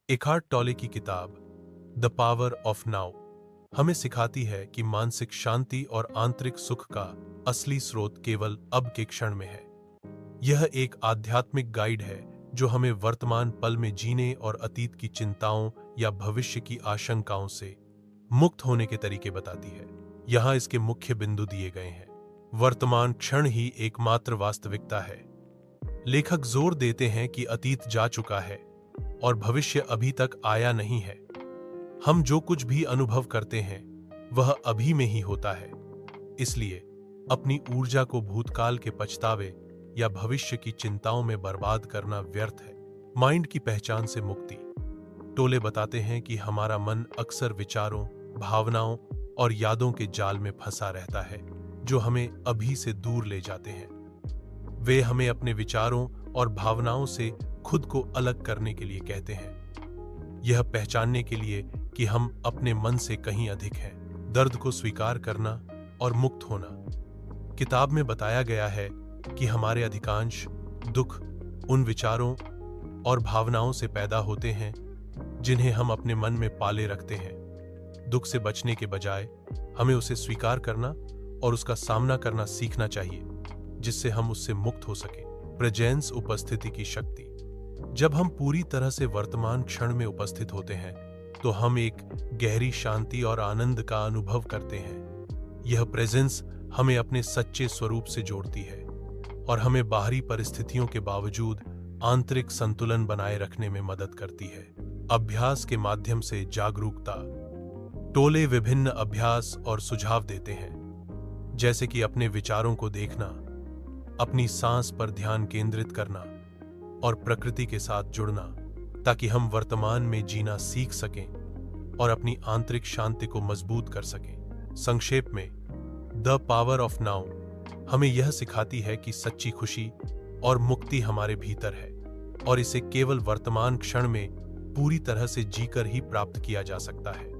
Eckhart टॉले की किताब the power of now हमें सिखाती है कि मानसिक शांति और आंतरिक सुख का असली स्रोत केवल अब के क्षण में है। यह एक आध्यात्मिक गाइड है जो हमें वर्तमान पल में जीने और अतीत की चिंताओं या भविष्य की आशंकाओं से मुक्त होने के तरीके बताती है। यहाँ इसके मुख्य बिंदु दिए गए हैं। वर्तमान क्षण ही एकमात्र वास्तविकता है। लेखक जोर देते हैं कि अतीत जा चुका है और भविष्य अभी तक आया नहीं है। हम जो कुछ भी अनुभव करते हैं वह अभी में ही होता है। इसलिए अपनी ऊर्जा को भूतकाल के पछतावे या भविष्य की चिंताओं में बर्बाद करना व्यर्थ है। माइंड की पहचान से मुक्ति। टोले बताते हैं कि हमारा मन अक्सर विचारों, भावनाओं और यादों के जाल में फंसा रहता है जो हमें अभी से दूर ले जाते हैं। वे हमें अपने विचारों और भावनाओं से खुद को अलग करने के लिए कहते हैं। यह पहचानने के लिए कि हम अपने मन से कहीं अधिक हैं। दर्द को स्वीकार करना और मुक्त होना। किताब में बताया गया है कि हमारे अधिकांश दुख उन विचारों और भावनाओं से पैदा होते हैं जिन्हें हम अपने मन में पाले रखते हैं। दुख से बचने के बजाय हमें उसे स्वीकार करना और उसका सामना करना सीखना चाहिए, जिससे हम उससे मुक्त हो सकें। प्रेजेंस, उपस्थिति की शक्ति। जब हम पूरी तरह से वर्तमान क्षण में उपस्थित होते हैं तो हम एक गहरी शांति और आनंद का अनुभव करते हैं। यह प्रेजेंस हमें अपने सच्चे स्वरूप से जोड़ती है और हमें बाहरी परिस्थितियों के बावजूद आंतरिक संतुलन बनाए रखने में मदद करती है। अभ्यास के माध्यम से जागरूकता। टोले विभिन्न अभ्यास और सुझाव देते हैं, जैसे कि अपने विचारों को देखना, अपनी सांस पर ध्यान केंद्रित करना और प्रकृति के साथ जुड़ना, ताकि हम वर्तमान में जीना सीख सकें और अपनी आंतरिक शांति को मजबूत कर सकें। संक्षेप में, द पावर ऑफ नाउ हमें यह सिखाती है कि सच्ची खुशी और मुक्ति हमारे भीतर है और इसे केवल वर्तमान क्षण में पूरी तरह से जीकर ही प्राप्त किया जा सकता है।